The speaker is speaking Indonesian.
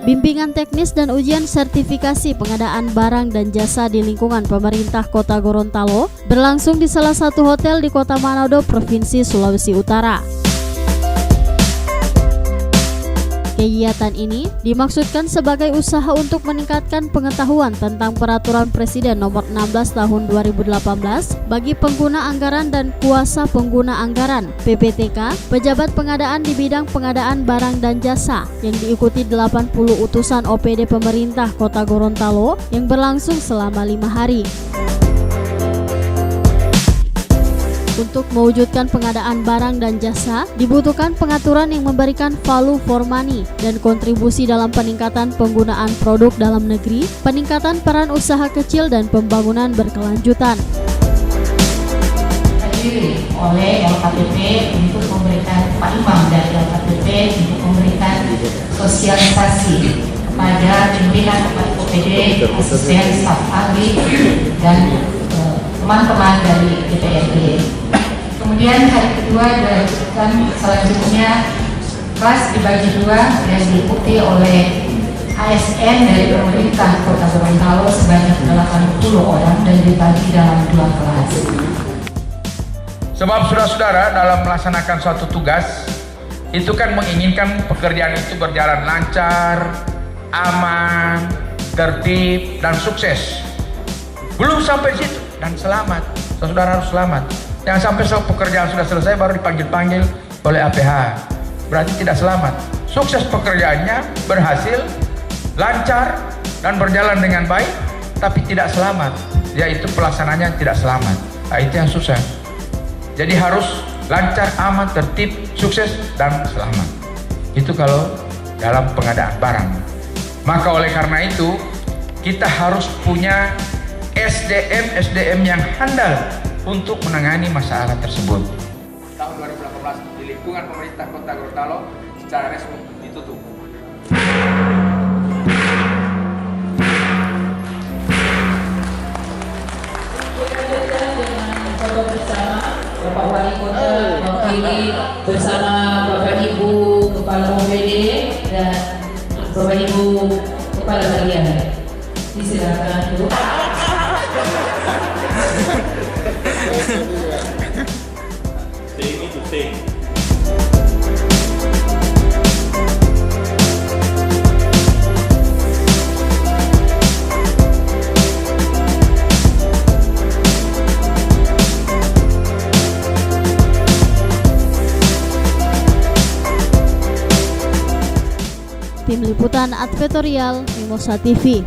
Bimbingan teknis dan ujian sertifikasi pengadaan barang dan jasa di lingkungan pemerintah Kota Gorontalo berlangsung di salah satu hotel di Kota Manado, Provinsi Sulawesi Utara. Kegiatan ini dimaksudkan sebagai usaha untuk meningkatkan pengetahuan tentang Peraturan Presiden Nomor 16 Tahun 2018 bagi pengguna anggaran dan kuasa pengguna anggaran (PPTK), pejabat pengadaan di bidang pengadaan barang dan jasa yang diikuti 80 utusan OPD pemerintah Kota Gorontalo yang berlangsung selama 5 hari. Untuk mewujudkan pengadaan barang dan jasa, dibutuhkan pengaturan yang memberikan value for money dan kontribusi dalam peningkatan penggunaan produk dalam negeri, peningkatan peran usaha kecil dan pembangunan berkelanjutan. Diri oleh LKPP untuk memberikan Pak Imam dari LKPP untuk memberikan sosialisasi kepada pimpinan OPD, asisten, staf ahli, dan teman-teman dari DPRD. Kemudian hari kedua dilanjutkan selanjutnya kelas dibagi dua dan diikuti oleh ASN dari pemerintah Kota Gorontalo sebanyak 80 orang dan dibagi dalam 2 kelas. Sebab saudara-saudara dalam melaksanakan suatu tugas itu kan menginginkan pekerjaan itu berjalan lancar, aman, tertib, dan sukses. Belum sampai situ dan selamat, saudara harus selamat. Jangan sampai pekerjaan sudah selesai baru dipanggil-panggil oleh APH, berarti tidak selamat. Sukses pekerjaannya, berhasil, lancar, dan berjalan dengan baik, tapi tidak selamat, yaitu pelaksananya tidak selamat. Nah, itu yang susah. Jadi harus lancar, aman, tertib, sukses, dan selamat. Itu kalau dalam pengadaan barang. Maka oleh karena itu, kita harus punya SDM yang handal untuk menangani masalah tersebut. Tahun 2018 di lingkungan pemerintah Kota Gorontalo secara resmi ditutup. Bapak Wali Kota mewakili bersama Bapak Ibu Kepala OPD dan Bapak Ibu Kepala Bagian. Disilakan dulu. Tim Liputan Advertorial Mimosa TV.